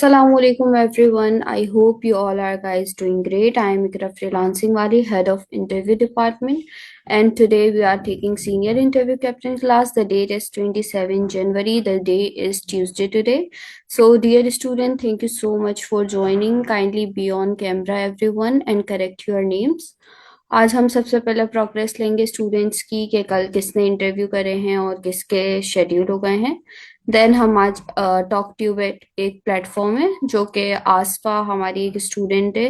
Assalamualaikum everyone. I hope you all are guys doing great. I am Ikra Freelancing Wali, head of interview department, and today we are taking senior interview captain class. The date is 27 January. The day is Tuesday today. So dear student, thank you so much for joining. Kindly be on camera everyone and correct your names. आज हम सबसे पहले progress लेंगे students की कि कल किसने interview करे हैं और किसके शेड्यूल हो गए हैं। देन हम आज टॉक ट्यूब एक प्लेटफॉर्म है जो कि आसपा हमारी एक स्टूडेंट है।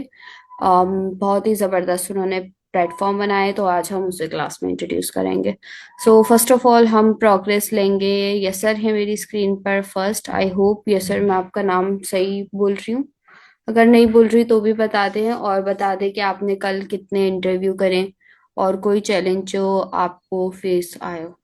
बहुत ही ज़बरदस्त उन्होंने प्लेटफॉर्म बनाया है, तो आज हम उसे क्लास में इंट्रोड्यूस करेंगे। सो फर्स्ट ऑफ ऑल हम प्रोग्रेस लेंगे। यसर है मेरी स्क्रीन पर फर्स्ट। आई होप यसर मैं आपका नाम सही बोल रही हूँ। अगर नहीं बोल रही तो भी बता दें, और बता दें कि आपने कल कितने इंटरव्यू करें और कोई चैलेंज जो आपको फेस आयो।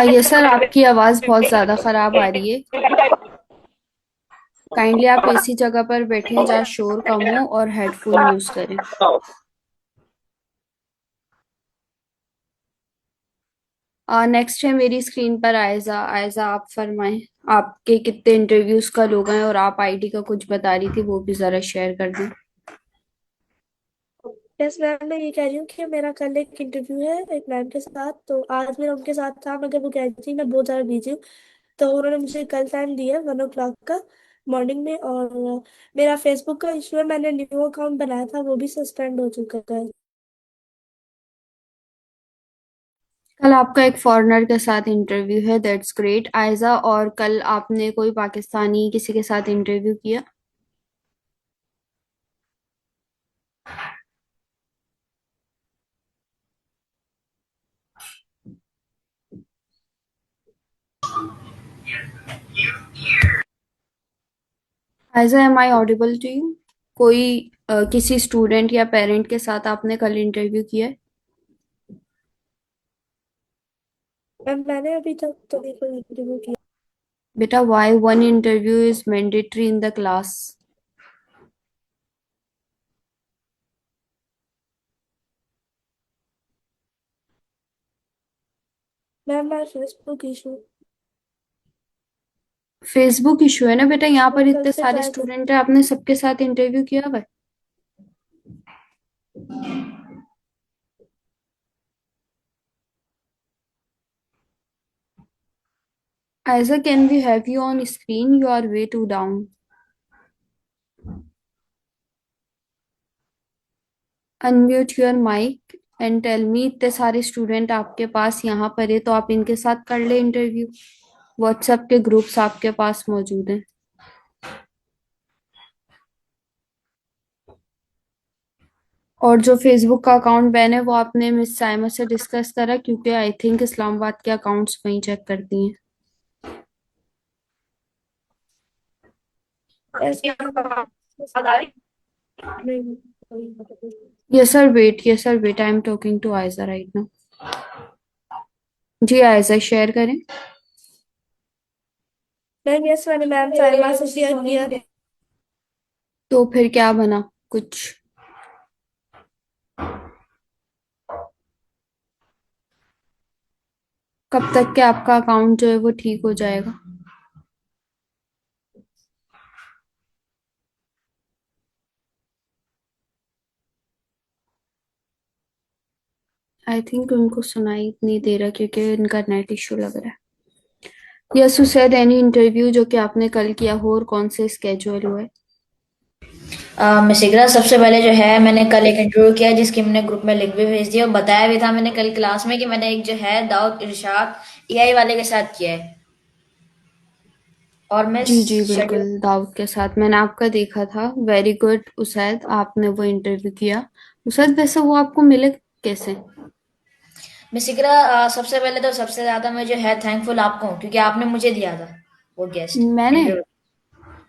यस सर, आपकी आवाज़ बहुत ज़्यादा ख़राब आ रही है। काइंडली आप ऐसी जगह पर बैठें जहाँ शोर कम हो और हेडफोन यूज़ करें। नेक्स्ट है मेरी स्क्रीन पर आयजा। आयजा आप फरमाएं, आपके कितने इंटरव्यूज कल हो गए और आप आईडी का कुछ बता रही थी, वो भी ज़रा शेयर कर दें। यस मैम, मैं ये कह रही हूँ कि मेरा कल एक इंटरव्यू है एक मैम के साथ। तो आज मेरा उनके साथ था, मगर वो कह रही थी मैं बहुत ज़्यादा बिजी हूँ। तो उन्होंने मुझे कल टाइम दिया 1 o'clock का मॉर्निंग में। और मेरा फेसबुक का इशू है, मैंने न्यू अकाउंट बनाया था, वो भी सस्पेंड हो चुका है। कल आपका एक फॉरेनर के साथ इंटरव्यू है, दैट्स ग्रेट आयजा। और कल आपने कोई पाकिस्तानी किसी के साथ इंटरव्यू किया? Aiza, am I audible to you? कोई किसी स्टूडेंट या पेरेंट के साथ आपने कल इंटरव्यू किया है? मैम मैंने अभी तक तो नहीं कोई इंटरव्यू किया। बेटा, why one interview is mandatory in the class? Ma'am मैं फेसबुक इशू। फेसबुक इशू है ना बेटा, यहाँ मैं पर कल इतने से सारे ट्राई कर। स्टूडेंट है, आपने सबके साथ इंटरव्यू किया हुआ है? Aiza, can we have you on screen? You are way too down. Unmute your mic and tell me. इतने सारे स्टूडेंट आपके पास यहाँ पर है, तो आप इनके साथ कर ले इंटरव्यू। व्हाट्सएप के ग्रुप्स आपके पास मौजूद हैं। और जो फेसबुक का अकाउंट बैन है वो आपने मिस साइमा से डिस्कस करा? क्योंकि आई थिंक इस्लामाबाद के अकाउंट्स वहीं चेक करती हैं। Yes ma'am. नहीं। Yes sir wait, yes sir wait, I am talking to Aiza right now. जी आयजा, शेयर करें। मैम यस, मैंने मैम साइमा से शेयर किया। तो फिर क्या बना कुछ? कब तक के आपका अकाउंट जो है वो ठीक हो जाएगा? आई थिंक उनको सुनाई नहीं दे रहा क्योंकि इनका नेट इशू लग रहा है। Yes, you said any interview जो कि आपने कल किया हो और कौन से स्केड्यूल हुए? मिसिग्रा, सबसे पहले जो है मैंने कल एक इंटरव्यू किया जिसकी मैंने ग्रुप में लिंक भी भेज दिया और बताया भी था मैंने कल क्लास में कि मैंने एक जो है दाऊद इरशाद एआई वाले के साथ किया है। और मैं जी जी बिल्कुल, शेड्यूल। दाऊद के साथ मैंने आपका देखा था। वेरी गुड उसैद, आपने वो इंटरव्यू किया। उसैद, वैसे वो आपको मिले कैसे? मिसिग्रा, सबसे पहले तो सबसे ज्यादा मैं जो है थैंकफुल आपको हूँ क्योंकि आपने मुझे दिया था वो गेस्ट मैंने? इंटरव्यू।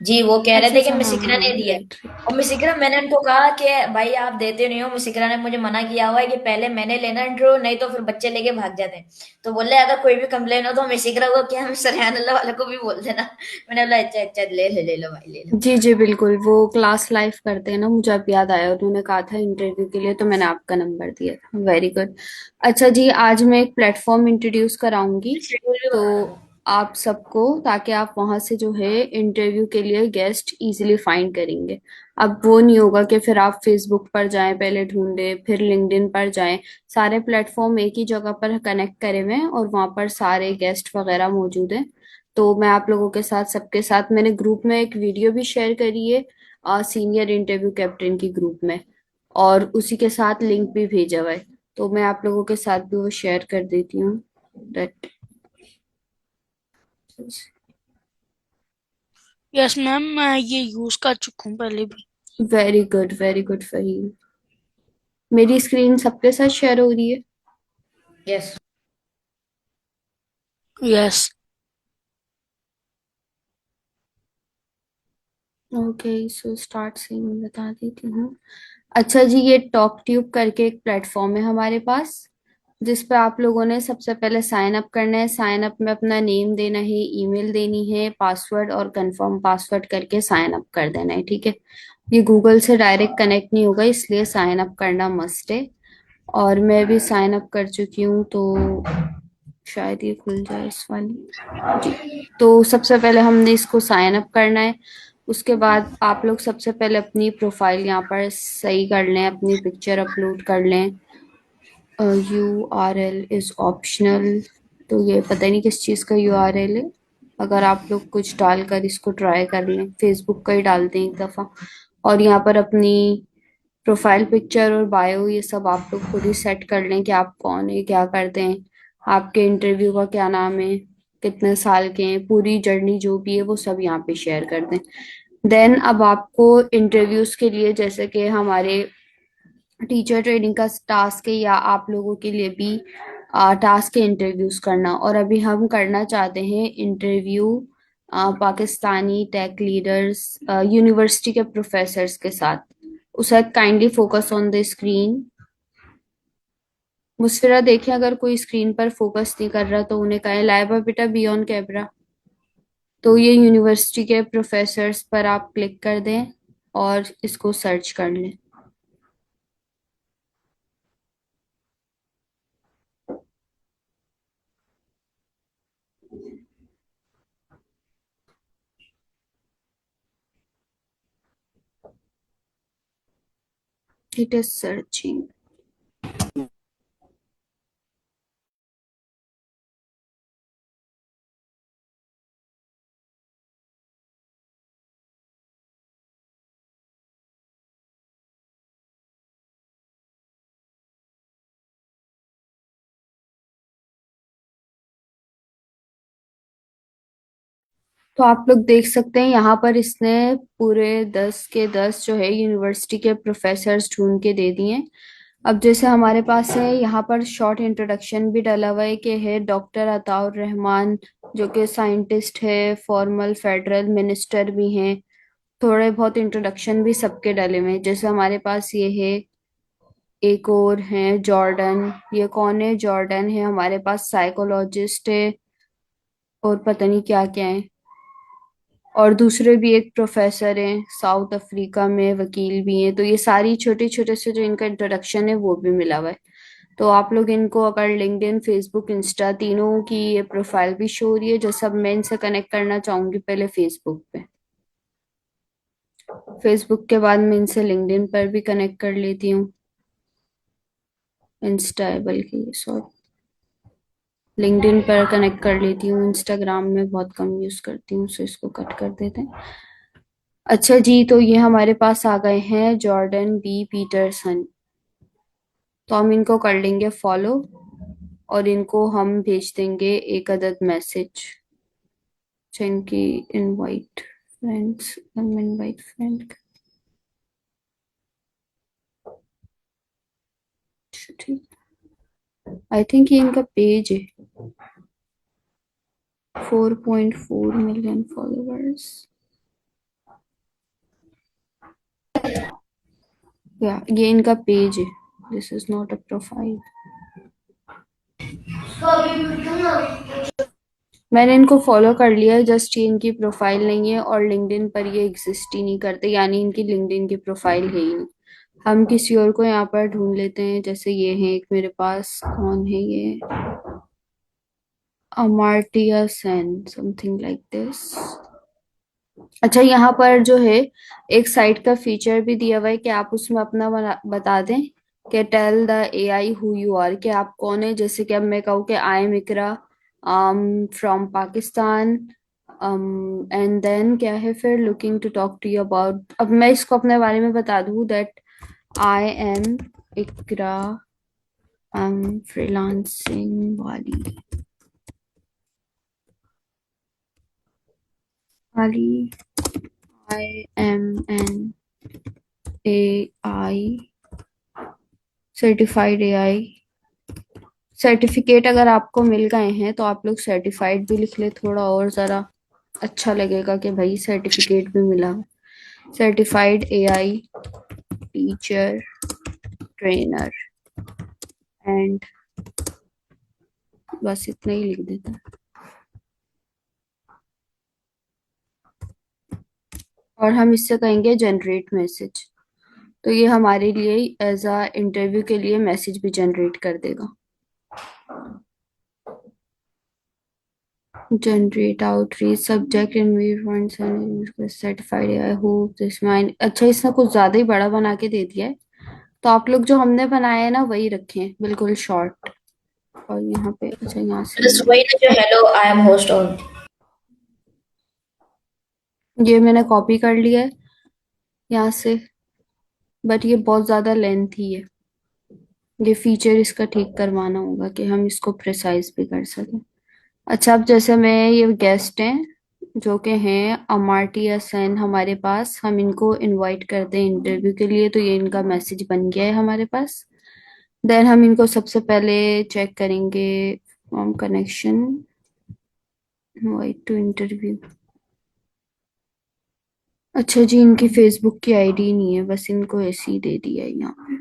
जी वो कह रहे अच्छा थे कि अच्छा, मिस हाँ इकरा ने हाँ, दिया है। राइट और मिस इकरा, मैंने उनको कहा कि भाई आप देते नहीं हो, मिस इकरा ने मुझे मना किया हुआ है कि पहले मैंने लेना इंटरव्यू, नहीं तो फिर बच्चे लेके भाग जाते हैं। तो बोले अगर कोई भी कंप्लेन हो तो मिस इकरा को क्या मिस्टर रेहान वाले को भी बोल देना। मैंने बोला अच्छा अच्छा, ले लो भाई ले लो। जी जी बिल्कुल, वो क्लास लाइव करते हैं ना, मुझे अब याद आया, उन्होंने कहा था इंटरव्यू के लिए, तो मैंने आपका नंबर दिया था। Very good. अच्छा जी, आज मैं एक प्लेटफॉर्म इंट्रोड्यूस कराऊंगी शेड्यूल भी तो बता दो। आप सबको, ताकि आप वहां से जो है इंटरव्यू के लिए गेस्ट इजीली फाइंड करेंगे। अब वो नहीं होगा कि फिर आप फेसबुक पर जाएं पहले ढूंढे, फिर लिंक्डइन पर जाएं। सारे प्लेटफॉर्म एक ही जगह पर कनेक्ट करे हुए हैं और वहां पर सारे गेस्ट वगैरह मौजूद हैं। तो मैं आप लोगों के साथ, सबके साथ, मैंने ग्रुप में एक वीडियो भी शेयर करी है, सीनियर इंटरव्यू कैप्टन की ग्रुप में, और उसी के साथ लिंक भी भेजा हुआ है। तो मैं आप लोगों के साथ भी वो शेयर कर देती हूँ। दैट यस मैम, मैं ये यूज कर चुका हूँ पहले भी। Very good Faheem. मेरी स्क्रीन सबके साथ शेयर हो रही है? Yes. Yes. Okay, so start से मैं बता देती हूँ। अच्छा जी, ये टॉक ट्यूब करके एक प्लेटफॉर्म है हमारे पास, जिस पे आप लोगों ने सबसे पहले साइन अप करना है। साइन अप में अपना नेम देना है, ईमेल देनी है, पासवर्ड और कंफर्म पासवर्ड करके साइन अप कर देना है, ठीक है। ये गूगल से डायरेक्ट कनेक्ट नहीं होगा, इसलिए साइन अप करना मस्ट है। और मैं भी साइन अप कर चुकी हूँ, तो शायद ये खुल जाए इस वाली। जी, तो सबसे पहले हमने इसको साइन अप करना है। उसके बाद आप लोग सबसे पहले अपनी प्रोफाइल यहाँ पर सही कर लें, अपनी पिक्चर अपलोड कर लें। URL इज ऑप्शनल, तो ये पता नहीं किस चीज़ का URL है। अगर आप लोग कुछ डालकर इसको ट्राई कर लें, फेसबुक का ही डाल दें एक दफ़ा। और यहाँ पर अपनी प्रोफाइल पिक्चर और बायो ये सब आप लोग खुद ही सेट कर लें कि आप कौन है, क्या करते हैं, आपके इंटरव्यू का क्या नाम है, कितने साल के हैं, पूरी जर्नी जो भी है वो सब यहाँ पे शेयर कर दें। देन अब आपको इंटरव्यूज के लिए, जैसे कि हमारे टीचर ट्रेनिंग का टास्क है, या आप लोगों के लिए भी टास्क है इंटरव्यूज करना, और अभी हम करना चाहते हैं interview Pakistani tech leaders, university के प्रोफेसर्स के साथ। उसे kindly focus on the screen. Musfira देखें, अगर कोई स्क्रीन पर फोकस नहीं कर रहा तो उन्हें कहें लाइबा बेटा बी ऑन कैमरा। तो ये यूनिवर्सिटी के प्रोफेसर्स पर आप क्लिक कर दें और इसको सर्च कर लें। It is searching. तो आप लोग देख सकते हैं यहाँ पर इसने पूरे 10 के 10 जो है यूनिवर्सिटी के प्रोफेसर्स ढूंढ के दे दिए हैं। अब जैसे हमारे पास है यहाँ पर शॉर्ट इंट्रोडक्शन भी डला हुआ है कि है डॉक्टर अताउर रहमान, जो कि साइंटिस्ट है, फॉर्मल फेडरल मिनिस्टर भी हैं। थोड़े बहुत इंट्रोडक्शन भी सबके डले हुए हैं। जैसे हमारे पास ये है, एक और है जॉर्डन। ये कौन है? जॉर्डन है हमारे पास, साइकोलॉजिस्ट है, और पता नहीं क्या क्या है। और दूसरे भी एक प्रोफेसर हैं, साउथ अफ्रीका में वकील भी हैं। तो ये सारी छोटे छोटे से जो इनका इंट्रोडक्शन है वो भी मिला हुआ है। तो आप लोग इनको, अगर लिंक्डइन, फेसबुक, इंस्टा, तीनों की ये प्रोफाइल भी शो हो रही है, जो सब मैं इनसे कनेक्ट करना चाहूंगी पहले फेसबुक पे। फेसबुक के बाद मैं इनसे लिंक्डइन पर भी कनेक्ट कर लेती हूँ। इंस्टा है बल्कि, सॉरी, लिंक्डइन पर कनेक्ट कर लेती हूँ। इंस्टाग्राम में बहुत कम यूज करती हूँ, सो इसको कट कर देते हैं। अच्छा जी, तो ये हमारे पास आ गए हैं जॉर्डन बी पीटरसन। तो हम इनको कर लेंगे फॉलो, और इनको हम भेज देंगे एक अदद मैसेज। इनकी इनवाइट फ्रेंड्स, हम इनवाइट फ्रेंड, ठीक। आई थिंक ये इनका पेज है, 4.4 मिलियन फॉलोअर्स। या ये इनका पेज है, this is not a profile. मैंने इनको फॉलो कर लिया है, जस्ट ये इनकी प्रोफाइल नहीं है और लिंक्डइन पर ये एग्जिस्ट ही नहीं करते, यानी इनकी लिंक्डइन की प्रोफाइल है ही नहीं। हम किसी और को यहाँ पर ढूंढ लेते हैं, जैसे ये है एक मेरे पास, कौन है ये, अमार्टिया सेन, समथिंग लाइक दिस। अच्छा, यहाँ पर जो है एक साइट का फीचर भी दिया हुआ है कि आप उसमें अपना बता दें कि tell the AI who you are, कि आप कौन है। जैसे कि अब मैं कहूँ कि I am Iqra from Pakistan, and then क्या है फिर, looking to talk to you about. अब मैं इसको अपने बारे में बता दूँ that I am Iqra, freelancing वाली वाली, I am an A I certified AI. Certificate अगर आपको मिल गए हैं तो आप लोग सर्टिफाइड भी लिख ले, थोड़ा और ज़रा अच्छा लगेगा कि भाई सर्टिफिकेट भी मिला। Certified AI teacher trainer, and बस इतना ही लिख देता है। और हम इससे कहेंगे जनरेट मैसेज, तो ये हमारे लिए एज अ इंटरव्यू के लिए मैसेज भी जनरेट कर देगा। Generate outreach subject environment certified, I hope this mind. अच्छा, इसने कुछ ज्यादा ही बड़ा बना के दे दिया है, तो आप लोग जो हमने बनाया है ना वही रखें, बिल्कुल शॉर्ट। और यहाँ पे अच्छा, यहाँ से बस वही ना जो hello I am host on. ये मैंने कॉपी कर लिया है यहाँ से, बट ये बहुत ज्यादा लेंथी है। ये फीचर इसका ठीक करवाना होगा कि हम इसको प्रिसाइज भी कर सकें। अच्छा, अब जैसे मैं, ये गेस्ट हैं जो कि हैं अमार्टिया सेन हमारे पास, हम इनको इनवाइट करते हैं इंटरव्यू के लिए, तो ये इनका मैसेज बन गया है हमारे पास। देन हम इनको सबसे पहले चेक करेंगे from connection, invite to interview. अच्छा जी, इनकी फेसबुक की आईडी नहीं है, बस इनको ऐसे ही दे दिया है यहाँ पे।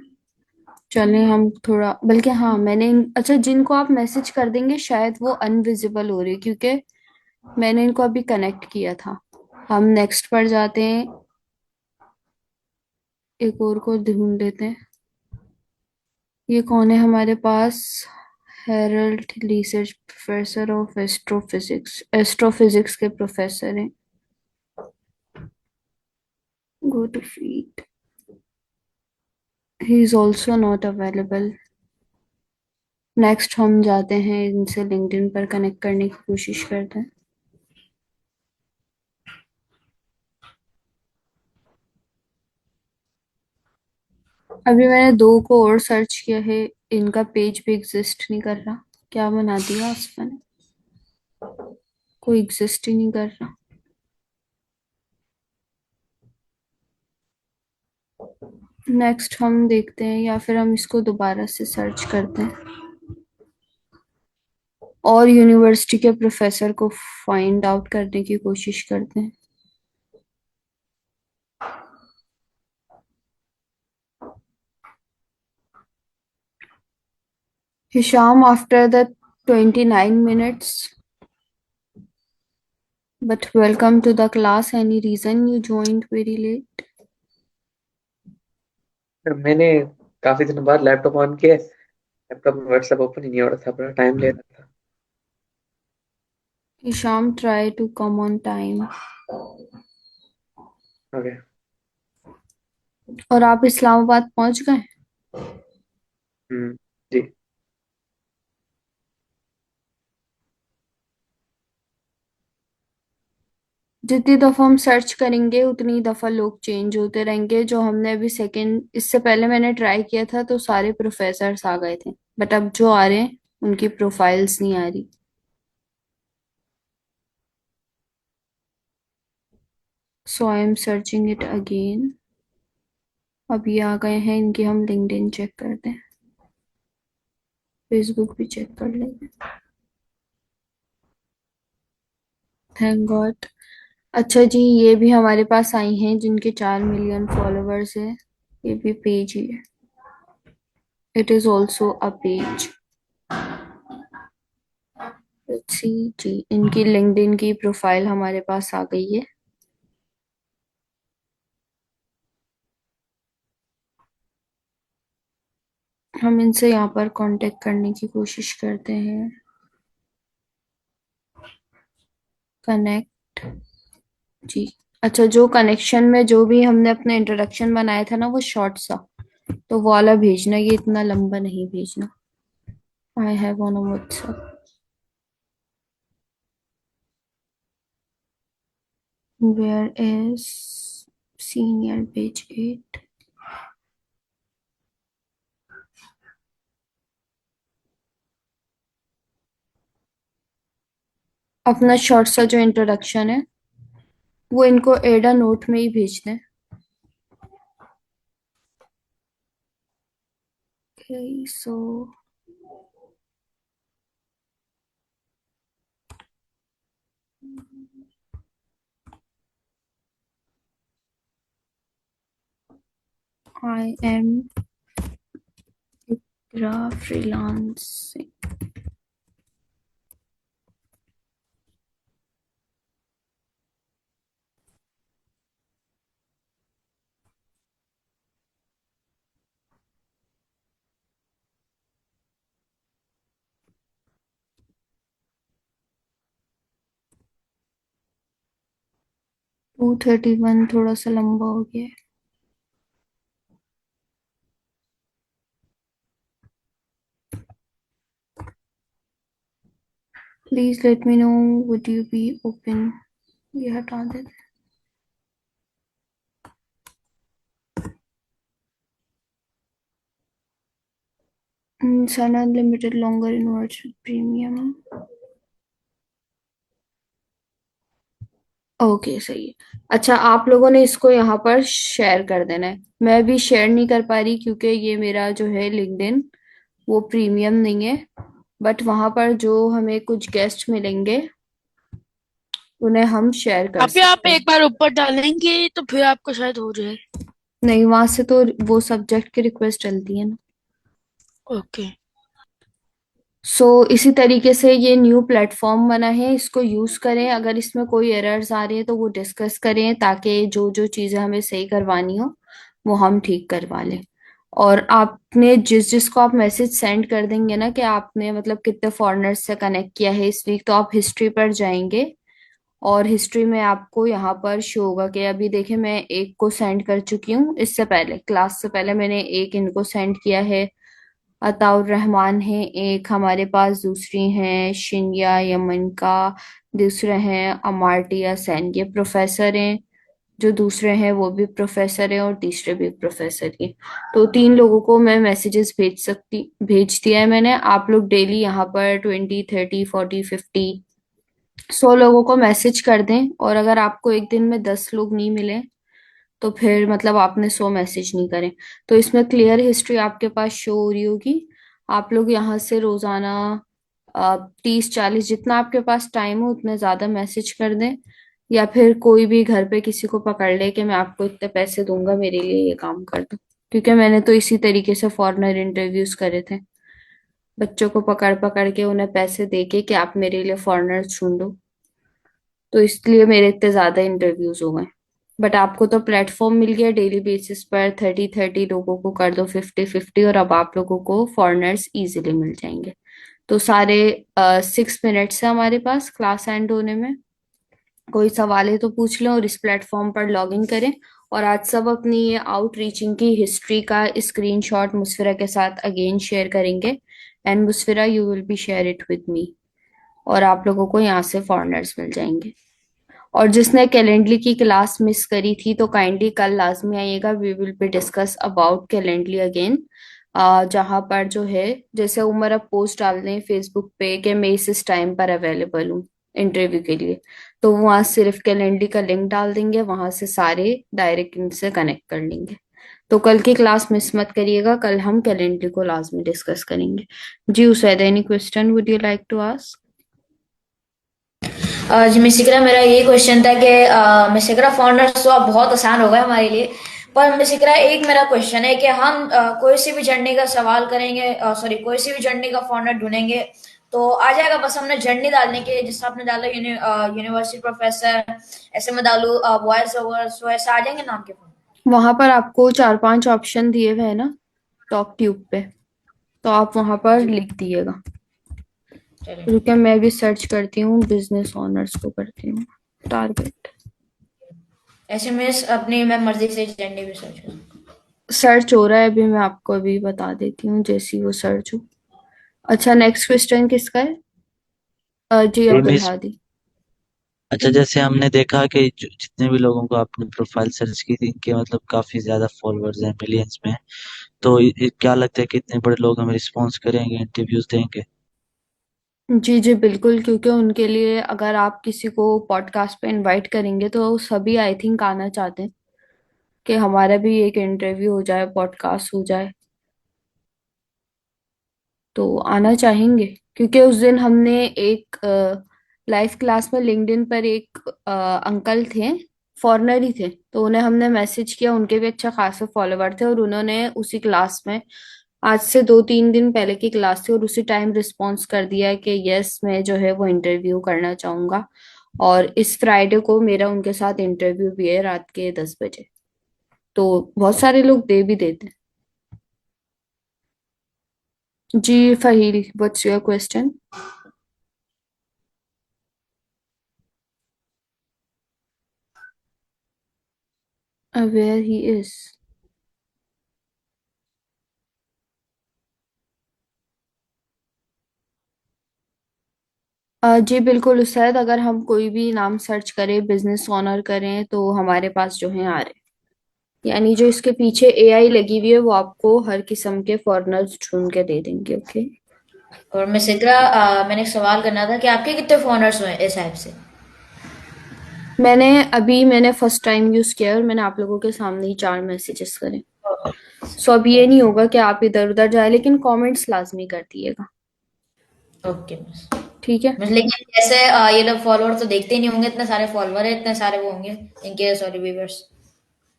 चलें हम थोड़ा, बल्कि हाँ मैंने अच्छा, जिनको आप मैसेज कर देंगे शायद वो अनविजिबल हो रही, क्योंकि मैंने इनको अभी कनेक्ट किया था। हम नेक्स्ट पर जाते हैं, एक और को ढूंढ लेते हैं। ये कौन है हमारे पास, Harold research professor of astrophysics, astrophysics के प्रोफेसर हैं। Go to feed, he is also not available. Next हम जाते हैं, इनसे लिंक्डइन पर कनेक्ट करने की कोशिश करते हैं। अभी मैंने दो को और सर्च किया है, इनका पेज भी एग्जिस्ट नहीं कर रहा। क्या बना दिया आसमा ने, कोई एग्जिस्ट ही नहीं कर रहा। नेक्स्ट हम देखते हैं, या फिर हम इसको दोबारा से सर्च करते हैं और यूनिवर्सिटी के प्रोफेसर को फाइंड आउट करने की कोशिश करते हैं। Hisham, after the 29 minutes, but welcome to the class. Any reason you joined very late? मैंने काफी दिनों बाद लैपटॉप ऑन किया, लैपटॉप में व्हाट्सएप ओपन ही नहीं हो रहा था, बड़ा टाइम ले रहा था। Hisham, try to come on time. Okay. और आप इस्लामाबाद पहुंच गए? जी। जितनी दफा हम सर्च करेंगे उतनी दफा लोग चेंज होते रहेंगे। जो हमने अभी सेकंड, इससे पहले मैंने ट्राई किया था तो सारे प्रोफेसर्स आ गए थे, बट अब जो आ रहे हैं उनकी प्रोफाइल्स नहीं आ रही। So I am searching it again. अब ये आ गए हैं, इनकी हम लिंक्डइन चेक करते हैं, फेसबुक भी चेक कर लेंगे। Thank God. अच्छा जी, ये भी हमारे पास आई हैं जिनके 4 मिलियन फॉलोवर्स हैं। ये भी पेज ही है. It is also a page. Let's see जी, इनकी लिंक्डइन की प्रोफाइल हमारे पास आ गई है. हम इनसे यहाँ पर कांटेक्ट करने की कोशिश करते हैं. कनेक्ट जी. अच्छा, जो कनेक्शन में जो भी हमने अपना इंट्रोडक्शन बनाया था ना, वो शॉर्ट सा, तो वो वाला भेजना, ये इतना लंबा नहीं भेजना. I have on WhatsApp. Where is senior page 8. अपना शॉर्ट सा जो इंट्रोडक्शन है वो इनको एडा नोट में ही भेजना है. Okay, so I am Ikra freelancing. To 31 थोड़ा सा लंबा हो गया है. Please let me know, would you be open. ये हटा देते. Sun Unlimited longer inverts with premium. Okay, सही है. अच्छा, आप लोगों ने इसको यहाँ पर शेयर कर देना है. मैं भी शेयर नहीं कर पा रही क्योंकि ये मेरा जो है लिंक्डइन वो प्रीमियम नहीं है. बट वहां पर जो हमें कुछ गेस्ट मिलेंगे उन्हें हम शेयर कर अभी आप सकते हैं. एक बार ऊपर डालेंगे तो फिर आपको शायद हो जाए. नहीं, वहां से तो वो सब्जेक्ट की रिक्वेस्ट चलती है ना. ओके. इसी तरीके से ये न्यू प्लेटफॉर्म बना है, इसको यूज करें. अगर इसमें कोई एरर्स आ रही है तो वो डिस्कस करें, ताकि जो जो चीजें हमें सही करवानी हो वो हम ठीक करवा लें. और आपने जिस जिसको आप मैसेज सेंड कर देंगे ना कि आपने मतलब कितने फॉरेनर्स से कनेक्ट किया है इस वीक, तो आप हिस्ट्री पर जाएंगे और हिस्ट्री में आपको यहाँ पर शो होगा कि अभी देखे मैं एक को सेंड कर चुकी हूँ. इससे पहले क्लास से पहले मैंने एक इनको सेंड किया है. अताउर रहमान है एक हमारे पास, दूसरी हैं शिन्या यमन का, दूसरे हैं अमार्टिया सेन, ये प्रोफेसर हैं. जो दूसरे हैं वो भी प्रोफेसर हैं और तीसरे भी प्रोफेसर हैं. तो 3 लोगों को मैं मैसेजेस भेज दिया है मैंने. आप लोग डेली यहाँ पर 20, 30, 40, 50, 100 लोगों को मैसेज कर दें. और अगर आपको एक दिन में 10 लोग नहीं मिले तो फिर मतलब आपने 100 मैसेज नहीं करे. तो इसमें क्लियर हिस्ट्री आपके पास शो हो रही होगी. आप लोग यहाँ से रोजाना 30, 40 जितना आपके पास टाइम हो उतने ज्यादा मैसेज कर दें. या फिर कोई भी घर पे किसी को पकड़ ले कि मैं आपको इतने पैसे दूंगा, मेरे लिए ये काम कर दो. क्योंकि मैंने तो इसी तरीके से फॉरेनर इंटरव्यूज करे थे. बच्चों को पकड़ पकड़ के उन्हें पैसे दे के कि आप मेरे लिए फॉरेनर्स ढूंढो. तो इसलिए मेरे इतने ज्यादा इंटरव्यूज हो गए. बट आपको तो प्लेटफॉर्म मिल गया, डेली बेसिस पर 30-30 लोगों को कर दो 50-50, और अब आप लोगों को फॉरेनर्स इजीली मिल जाएंगे. तो सारे 6 मिनट्स है हमारे पास क्लास एंड होने में. कोई सवाल है तो पूछ लो और इस प्लेटफॉर्म पर लॉग इन करें. और आज सब अपनी ये आउटरीचिंग की हिस्ट्री का स्क्रीनशॉट मुस्फिरा के साथ अगेन शेयर करेंगे. And Musfira, you will be share it with me. और आप लोगों को यहाँ से फॉरेनर्स मिल जाएंगे. और जिसने कैलेंडली की क्लास मिस करी थी तो काइंडली कल लाजमी आइएगा. We will be discuss about Calendly again. जहाँ पर जो है, जैसे उमर अब पोस्ट डाल दें फेसबुक पे कि मैं इस टाइम पर अवेलेबल हूँ इंटरव्यू के लिए, तो वहाँ सिर्फ कैलेंडली का लिंक डाल देंगे, वहां से सारे डायरेक्ट इनसे कनेक्ट कर लेंगे. तो कल की क्लास मिस मत करिएगा, कल हम कैलेंडली को लाजमी डिस्कस करेंगे. जी Usaid, any question would you like to ask? जी मिसिक्रा, मेरा ये क्वेश्चन था कि मिसिक्रा फॉरेनर्स तो अब बहुत आसान हो गया हमारे लिए, पर मिस इकरा, एक मेरा क्वेश्चन है कि हम कोई सी भी जर्नी का सवाल करेंगे, सॉरी, कोई सी भी जर्नी का फॉर्मेट ढूंढेंगे तो आ जाएगा, बस हमने जर्नी डालने के, जैसे आपने डाला यूनिवर्सिटी प्रोफेसर, ऐसे में डालू वॉइस ओवर, सो ऐसे आ जाएंगे नाम के फॉर्म। वहां पर आपको 4-5 ऑप्शन दिए हुए हैं ना टॉप ट्यूब पे, तो आप वहां पर जी, लिख दिएगा। चलिए। रुके, मैं भी सर्च करती हूँ, बिजनेस ऑनर्स को करती हूँ टारगेट। ऐसे में अपनी मैं मर्जी से जर्नी भी सर्च करूँ। सर्च हो रहा है अभी, मैं आपको अभी बता देती हूँ जैसी वो सर्च हो। अच्छा, नेक्स्ट क्वेश्चन किसका है? जी, जी अब्दुल मिस। हादी। अच्छा, जैसे हमने देखा कि जितने भी लोगों को आपने प्रोफाइल सर्च की थी, इनके मतलब काफी ज्यादा फॉलोअर्स हैं, मिलियंस में। तो क्या लगता है कि इतने बड़े लोग हमें रिस्पॉन्स करेंगे, इंटरव्यूज देंगे? जी जी बिल्कुल, क्योंकि उनके लिए अगर आप किसी को पॉडकास्ट पे इनवाइट करेंगे तो सभी आई थिंक आना चाहते हैं कि हमारा भी एक इंटरव्यू हो जाए, पॉडकास्ट हो जाए, तो आना चाहेंगे। क्योंकि उस दिन हमने एक लाइव क्लास में लिंक्डइन पर एक अंकल थे, फॉरेनर ही थे, तो उन्हें हमने मैसेज किया, उनके भी अच्छा खासे फॉलोवर थे, और उन्होंने उसी क्लास में, आज से 2-3 दिन पहले की क्लास थी, और उसी टाइम रिस्पॉन्स कर दिया है कि यस, मैं जो है वो इंटरव्यू करना चाहूंगा। और इस फ्राइडे को मेरा उनके साथ इंटरव्यू भी है रात के 10 बजे। तो बहुत सारे लोग दे भी देते हैं। जी Faheel, what's your question? Where he is. जी बिल्कुल उस्ताद, अगर हम कोई भी नाम सर्च करें, बिजनेस ऑनर करें, तो हमारे पास जो है आ रहे हैं। यानी जो इसके पीछे एआई लगी हुई है वो आपको हर किस्म के फॉरेनर्स ढूंढ के दे देंगे। ओके। और मिस इकरा, मैंने एक सवाल करना था कि आपके कितने फॉलोअर्स हुए इस ऐप से? मैंने फर्स्ट टाइम यूज किया है, और मैंने आप लोगों के सामने ही 4 मैसेजेस करे। सो अब ये नहीं होगा कि आप इधर उधर जाए, लेकिन कमेंट्स लाजमी कर दिएगा। Okay miss. ठीक है। मिस, लेकिन जैसे ये लोग फॉलोअर तो देखते ही नहीं होंगे, इतने सारे फॉलोअर है, इतने सारे वो होंगे इनके, सॉरी, व्यूअर्स।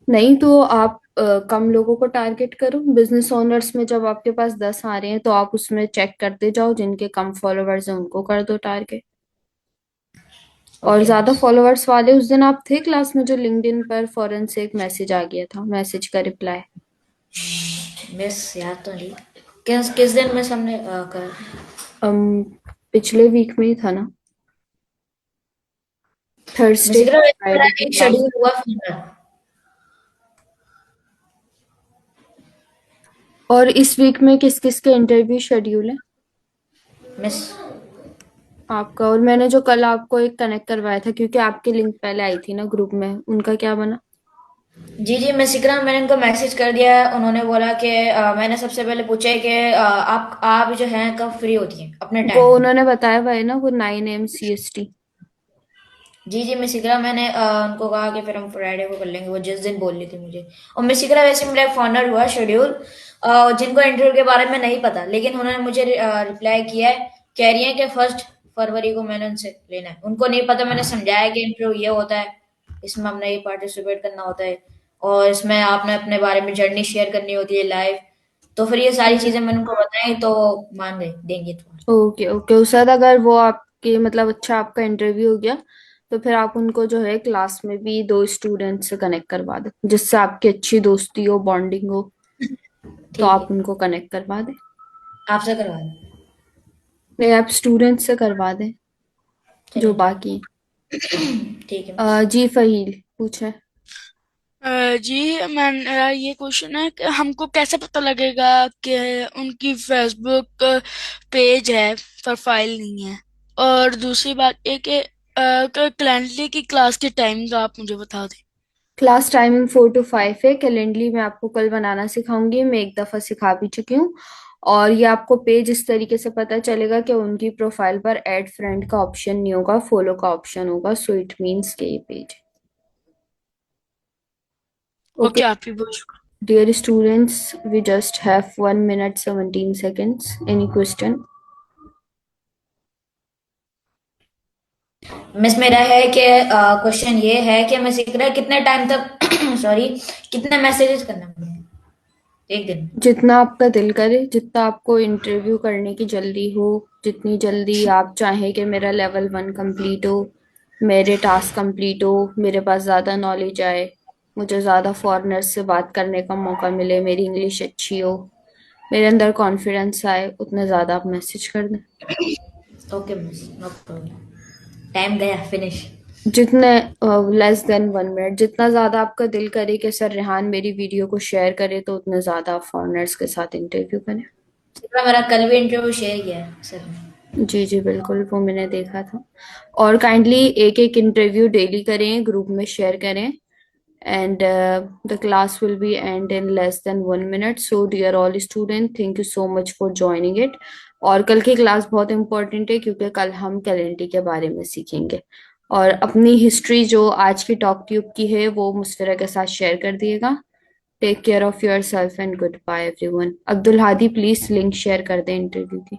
नहीं तो आप कम लोगों को टारगेट करो। बिजनेस ओनर्स में जब आपके पास 10 आ रहे हैं तो आप उसमें चेक करते जाओ, जिनके कम फॉलोअर्स हैं उनको कर दो टारगेट। और ओके ज्यादा मिस। फॉलोअर्स वाले, उस दिन आप थे क्लास में जो लिंक्डइन पर फौरन से एक मैसेज आ गया था, मैसेज का रिप्लाई। मिस याद तो नहीं, किस किस दिन मिस हमने कर। um, पिछले वीक में ही था ना, मिस थर्सडे इकरा, मेरा फ्राइडे की एक क्लास। शेड्यूल हुआ फिर। और इस वीक में किस किस के इंटरव्यू शेड्यूल है मिस। आपका? और मैंने जो कल आपको एक कनेक्ट करवाया था, क्योंकि आपकी लिंक पहले आई थी ना ग्रुप में, उनका क्या बना? जी जी मिस इकरा, मैंने उनको मैसेज कर दिया है। उन्होंने बोला कि मैंने सबसे पहले पूछा है कि आप जो हैं कब फ्री होती हैं अपने वो टाइम में। उन्होंने बताया हुआ है ना, वो 9 AM CST। जी जी मिस इकरा, मैंने उनको कहा कि फिर हम फ्राइडे को कर लेंगे, वो जिस दिन बोल रही थी मुझे। और मिस इकरा, वैसे मेरा एक फाउंडर हुआ शेड्यूल, जिनको इंटरव्यू के बारे में नहीं पता, लेकिन उन्होंने मुझे रिप्लाई किया है, कह रही है कि 1 फरवरी को मैंने उनसे लेना है। उनको नहीं पता, मैंने समझाया कि इंटरव्यू ये होता है, इसमें हमने ये पार्टिसिपेट करना होता है, और इसमें आपने अपने बारे में जर्नी शेयर करनी होती है लाइव। तो फिर ये सारी चीजें मैंने उनको बताई, तो मान गए, देंगे तो। ओके ओके उस्ताद, अगर वो आपके मतलब अच्छा आपका इंटरव्यू हो गया, तो फिर आप उनको जो है क्लास में भी 2 स्टूडेंट से कनेक्ट करवा दे, जिससे आपकी अच्छी दोस्ती हो, बॉन्डिंग हो, तो ठीक आप है, उनको कनेक्ट करवा दें। आपसे करवा दें। नहीं, आप स्टूडेंट से करवा दें जो चलिए ठीक बाकी है। ठीक है हैं। मिस। जी फहील पूछे। जी, मैं मेरा ये क्वेश्चन है कि हमको कैसे पता लगेगा कि उनकी फेसबुक पेज है, प्रोफाइल नहीं है? और दूसरी बात ये कि कैलेंडर की क्लास के टाइम का आप मुझे बता दें। क्लास टाइमिंग 4 to 5 है। कैलेंडली मैं आपको कल बनाना सिखाऊंगी, मैं एक दफा सिखा भी चुकी हूँ। और ये आपको पेज इस तरीके से पता चलेगा कि उनकी प्रोफाइल पर ऐड फ्रेंड का ऑप्शन नहीं होगा, फॉलो का ऑप्शन होगा, सो इट मीन्स के ये पेज। ओके ओके, आप ही बोलो। Dear students, we just have 1 minute 17 seconds. Any question? Miss, मेरा है कि क्वेश्चन ये है कि मिस इकरा, कितने टाइम तक सॉरी, कितने मैसेजेस करने पड़ेंगे एक दिन में? जितना आपका दिल करे, जितना आपको इंटरव्यू करने की जल्दी हो, जितनी जल्दी आप चाहें कि मेरा लेवल 1 कंप्लीट हो, मेरे टास्क कंप्लीट हो, मेरे पास ज़्यादा नॉलेज आए, मुझे ज़्यादा फॉरेनर्स से बात करने का मौका मिले, मेरी इंग्लिश अच्छी हो, मेरे अंदर कॉन्फिडेंस आए, उतना ज़्यादा आप मैसेज कर दें। Okay miss, no problem. Time गया, फिनिश। जितने लेस देन 1 मिनट, जितना ज़्यादा आपका दिल करे कि सर रेहान मेरी वीडियो को शेयर करे, तो उतना ज़्यादा आप फॉरेनर्स के साथ इंटरव्यू करें। मेरा कल भी इंटरव्यू शेयर किया है सर ने। जी जी बिल्कुल, वो मैंने देखा था। और काइंडली एक एक इंटरव्यू डेली करें, ग्रुप में शेयर करें, and the class will be end in less than 1 minute. So dear all student, thank you so much for joining it. और कल की क्लास बहुत इम्पोर्टेंट है क्योंकि कल हम कैलेंडर के बारे में सीखेंगे, और अपनी हिस्ट्री जो आज की टॉक ट्यूब की है वो मुस्फिरा के साथ शेयर कर दिएगा। Take care of yourself and goodbye everyone. Abdul Hadi please link share कर दें इंटरव्यू की।